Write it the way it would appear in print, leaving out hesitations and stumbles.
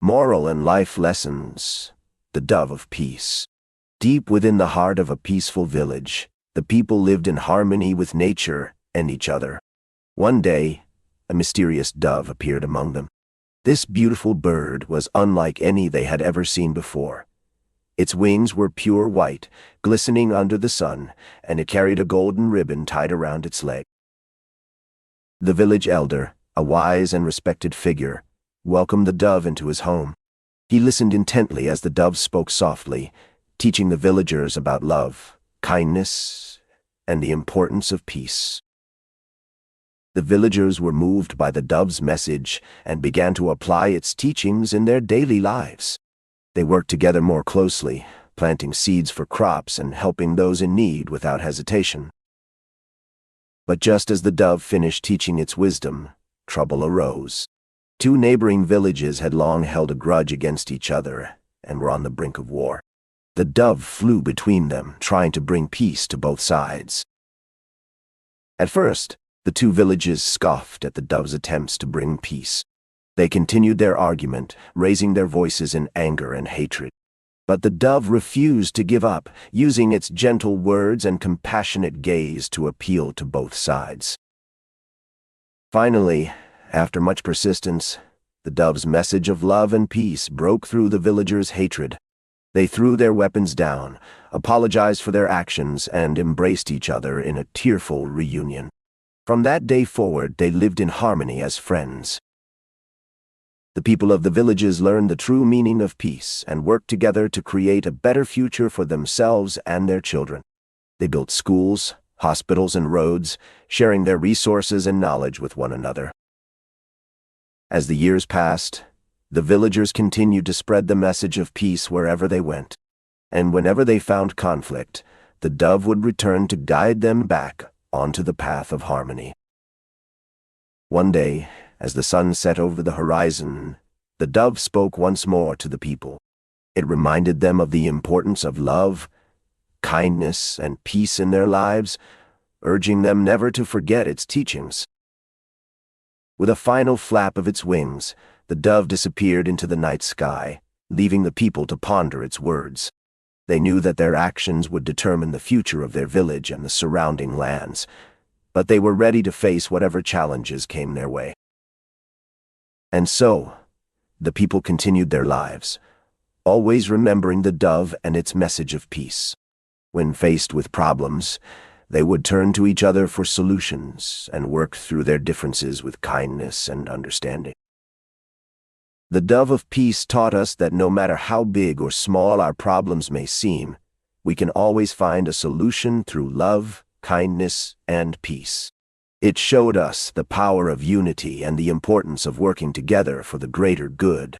Moral and life lessons. The dove of peace. Deep within the heart of a peaceful village, the people lived in harmony with nature and each other. One day, a mysterious dove appeared among them. This beautiful bird was unlike any they had ever seen before. Its wings were pure white, glistening under the sun, and it carried a golden ribbon tied around its leg. The village elder, a wise and respected figure, welcomed the dove into his home. He listened intently as the dove spoke softly, teaching the villagers about love, kindness, and the importance of peace. The villagers were moved by the dove's message and began to apply its teachings in their daily lives. They worked together more closely, planting seeds for crops and helping those in need without hesitation. But just as the dove finished teaching its wisdom, trouble arose. Two neighboring villages had long held a grudge against each other and were on the brink of war. The dove flew between them, trying to bring peace to both sides. At first, the two villages scoffed at the dove's attempts to bring peace. They continued their argument, raising their voices in anger and hatred. But the dove refused to give up, using its gentle words and compassionate gaze to appeal to both sides. Finally, after much persistence, the dove's message of love and peace broke through the villagers' hatred. They threw their weapons down, apologized for their actions, and embraced each other in a tearful reunion. From that day forward, they lived in harmony as friends. The people of the villages learned the true meaning of peace and worked together to create a better future for themselves and their children. They built schools, hospitals, and roads, sharing their resources and knowledge with one another. As the years passed, the villagers continued to spread the message of peace wherever they went, and whenever they found conflict, the dove would return to guide them back onto the path of harmony. One day, as the sun set over the horizon, the dove spoke once more to the people. It reminded them of the importance of love, kindness, and peace in their lives, urging them never to forget its teachings. With a final flap of its wings, the dove disappeared into the night sky, leaving the people to ponder its words. They knew that their actions would determine the future of their village and the surrounding lands, but they were ready to face whatever challenges came their way. And so, the people continued their lives, always remembering the dove and its message of peace. When faced with problems, they would turn to each other for solutions and work through their differences with kindness and understanding. The dove of peace taught us that no matter how big or small our problems may seem, we can always find a solution through love, kindness, and peace. It showed us the power of unity and the importance of working together for the greater good.